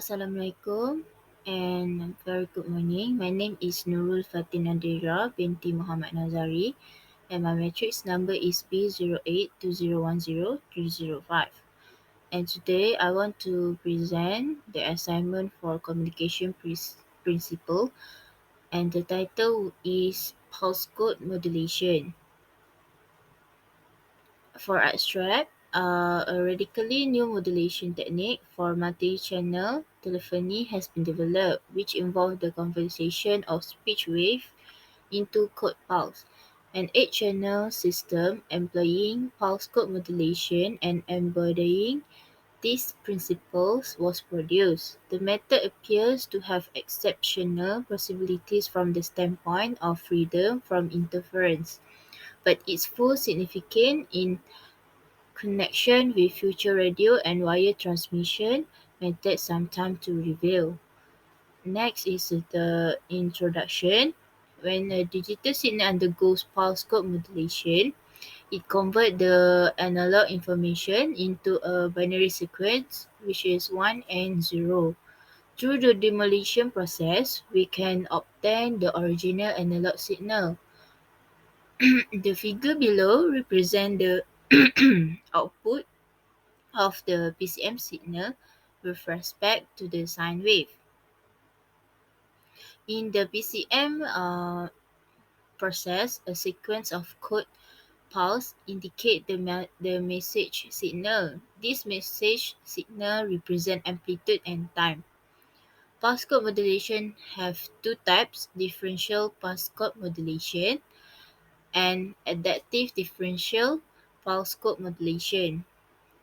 Assalamualaikum and very good morning. My name is Nurul Fatin Nadira binti Muhammad Nazari and my matrix number is B082010-305. And today I want to present the assignment for communication principle, and the title is pulse code modulation. For abstract, a radically new modulation technique for multi-channel telephony has been developed, which involves the conversion of speech wave into code pulse. An 8-channel system employing pulse code modulation and embodying these principles was produced. The method appears to have exceptional possibilities from the standpoint of freedom from interference, but its full significance in connection with future radio and wire transmission may take some time to reveal. Next is the introduction. When a digital signal undergoes pulse code modulation, it converts the analog information into a binary sequence, which is 1 and 0. Through the demolition process, we can obtain the original analog signal. The figure below represents the output of the PCM signal with respect to the sine wave. In the PCM process, a sequence of code pulse indicate the message signal. This message signal represent amplitude and time. Pulse code modulation have two types: differential pulse code modulation and adaptive differential pulse code modulation.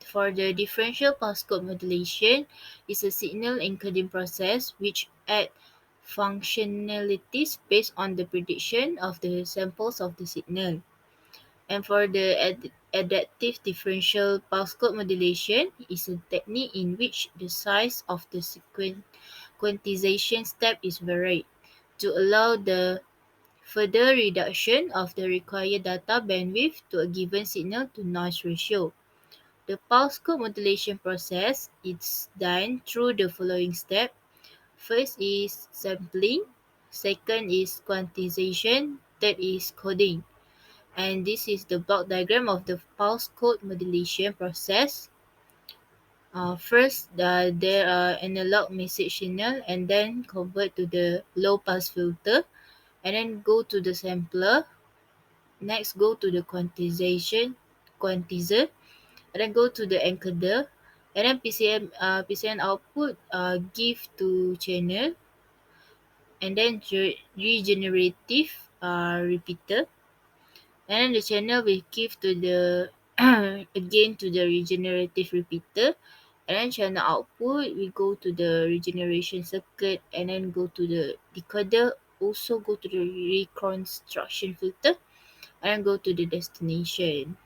For the differential pulse code modulation is a signal encoding process which adds functionalities based on the prediction of the samples of the signal. And for the adaptive differential pulse code modulation is a technique in which the size of the quantization step is varied to allow the further reduction of the required data bandwidth to a given signal to noise ratio. The pulse code modulation process is done through the following steps. First is sampling, second is quantization, third is coding. And this is the block diagram of the pulse code modulation process. First, there are analog message signal and then convert to the low pass filter and then go to the sampler. Next, go to the quantizer, and then go to the encoder, and then PCM output give to channel, and then regenerative repeater, and then the channel will give to the again to the regenerative repeater, and then channel output we go to the regeneration circuit, and then go to the decoder, also go to the reconstruction filter, and then go to the destination.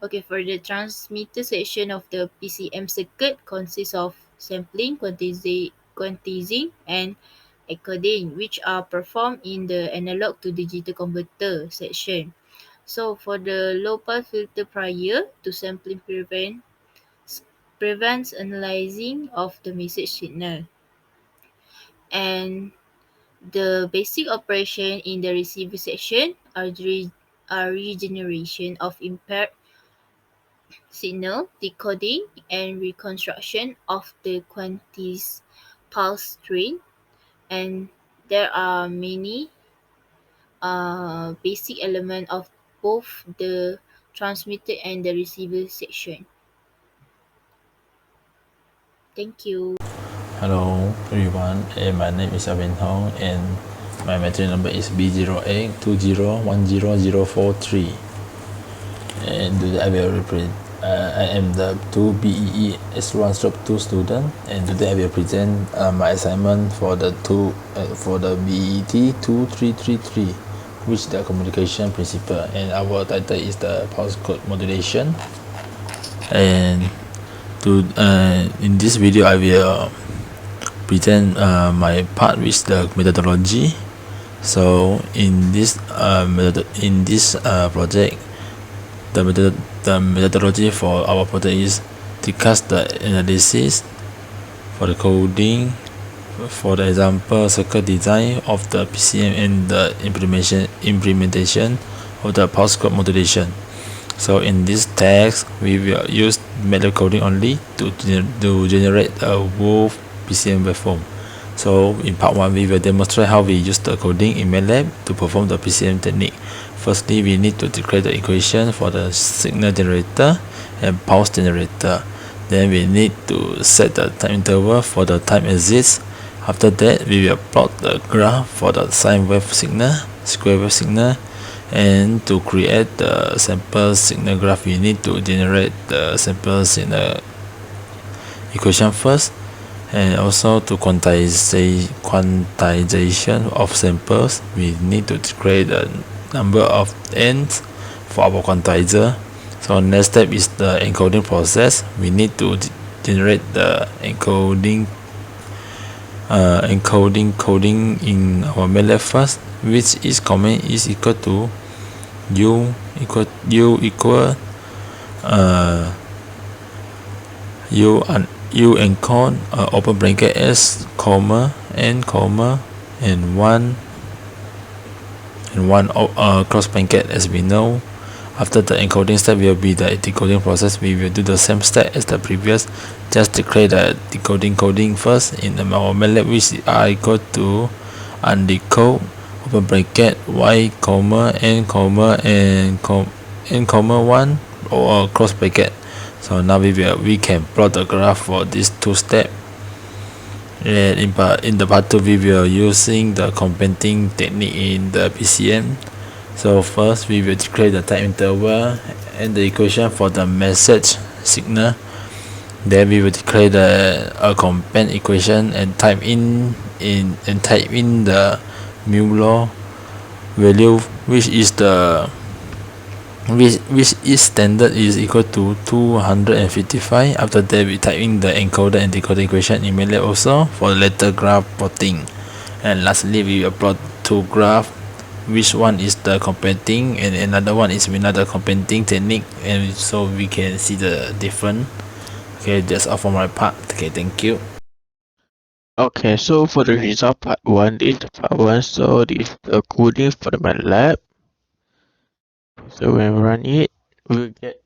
Okay, for the transmitter section of the PCM circuit consists of sampling, quantizing, and encoding, which are performed in the analog to digital converter section. So for the low pass filter prior to sampling prevents analyzing of the message signal. And the basic operation in the receiver section are regeneration of impaired signal, decoding, and reconstruction of the quantized pulse train. And there are many basic elements of both the transmitter and the receiver section. Thank you. Hello everyone, my name is Avin Hong and my matrix number is B082010-043. And today I am the 2 BEE S1/2 student, and today I will present my assignment for the BET 2333, which is the communication principle, and our title is the pulse code modulation. And in this video I will present my part with the methodology. So in this project, the methodology for our project is discuss the analysis For the coding, for the example, circuit design of the PCM and the implementation of the pulse code modulation. So in this text, we will use MATLAB coding only to generate a whole PCM waveform. So in part 1, we will demonstrate how we use the coding in MATLAB to perform the PCM technique. Firstly, we need to declare the equation for the signal generator and pulse generator. Then we need to set the time interval for the time axis. After that, we will plot the graph for the sine wave signal, square wave signal, and to create the sample signal graph, we need to generate the sample signal equation first, and also to quantization of samples, we need to create the number of ends for our quantizer. So next step is the encoding process. We need to generate the encoding coding in our MATLAB first, which is common is equal to u equal u encode open bracket s comma n comma and one close bracket, as we know. After the encoding step will be the decoding process. We will do the same step as the previous, just declare the decoding coding first in our MATLAB, which are equal to undecode open bracket y comma n comma and n comma 1 or close bracket. So now we can plot the graph for these two steps. And in the part 2, we will using the computing technique in the PCM. So first we will declare the time interval and the equation for the message signal. Then we will declare the compend equation and type in the mu law value, which is standard is equal to 255. After that, we type in the encoder and decoder equation in MATLAB also for the later graph plotting. And lastly, we will plot two graphs, which one is the computing and another one is another computing technique, and so we can see the difference. Okay, that's all for my part. Okay, thank you. Okay, so for the result part 1, this is the part 1, so this is the coding for the MATLAB. So when we run it, we'll get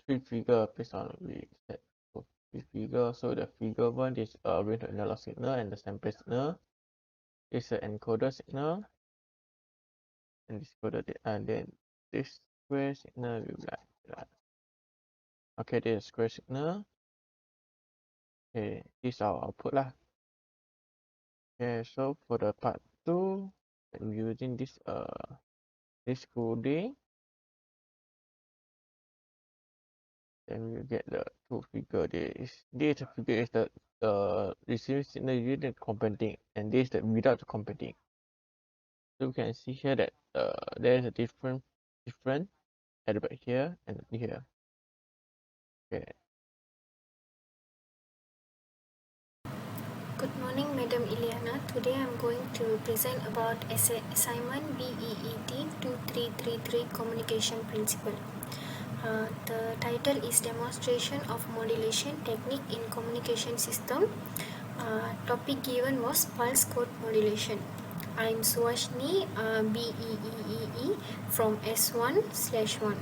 three figure based on we set three figure. So the figure 1 is range of analog signal and the sample signal. It's an encoder signal and decoder, and then this square signal will be like okay, this is square signal. Okay, this is our output lah. Okay, so for the part 2, I'm using this coding, then we get the two figure. This figure is the receiving signal using the computing, and this is the without the computing. So we can see here that there is a different at the back here and here. Okay. Good morning, Madam Ileana. Today I'm going to present about assignment BEET 2333 Communication Principle. The title is Demonstration of Modulation Technique in Communication System. Topic given was Pulse Code Modulation. I'm Suashni, BEEE from S1/1.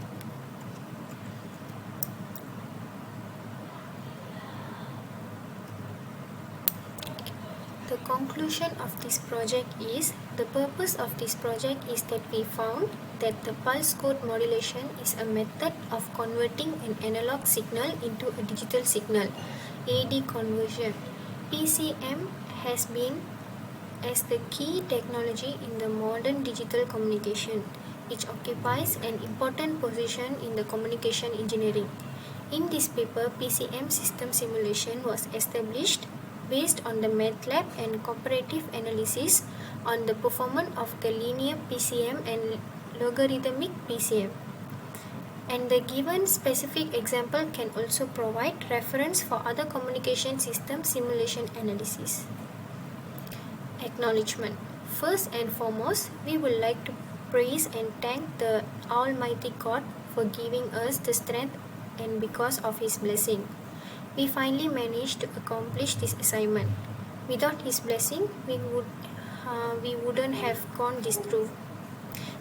The conclusion of this project is, the purpose of this project is that we found that the pulse code modulation is a method of converting an analog signal into a digital signal, AD conversion. PCM has been as the key technology in the modern digital communication, which occupies an important position in the communication engineering. In this paper, PCM system simulation was established based on the MATLAB and comparative analysis on the performance of the linear PCM and logarithmic PCM. And the given specific example can also provide reference for other communication system simulation analysis. Acknowledgement. First and foremost, we would like to praise and thank the Almighty God for giving us the strength and because of His blessing. We finally managed to accomplish this assignment. Without his blessing, we wouldn't have gone this through.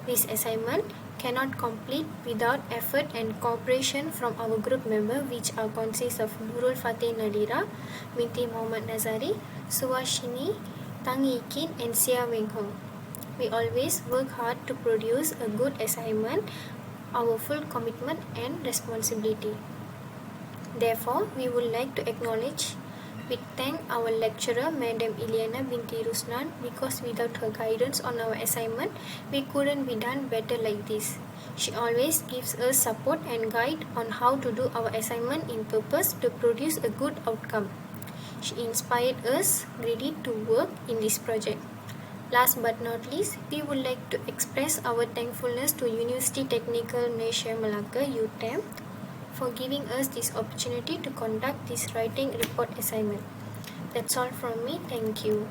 This assignment cannot complete without effort and cooperation from our group members, which are consists of Nurul Fateh Nadira, Binti Muhammad Nazari, Suwashini, Tang Yikin, and Sia Weng Hong. We always work hard to produce a good assignment, our full commitment and responsibility. Therefore, we would like to acknowledge we thank our lecturer, Madam Ilyana Binti Ruslan, because without her guidance on our assignment, we couldn't be done better like this. She always gives us support and guide on how to do our assignment in purpose to produce a good outcome. She inspired us greatly to work in this project. Last but not least, we would like to express our thankfulness to University Technical Malaysia Malacca UTEM for giving us this opportunity to conduct this writing report assignment. That's all from me. Thank you.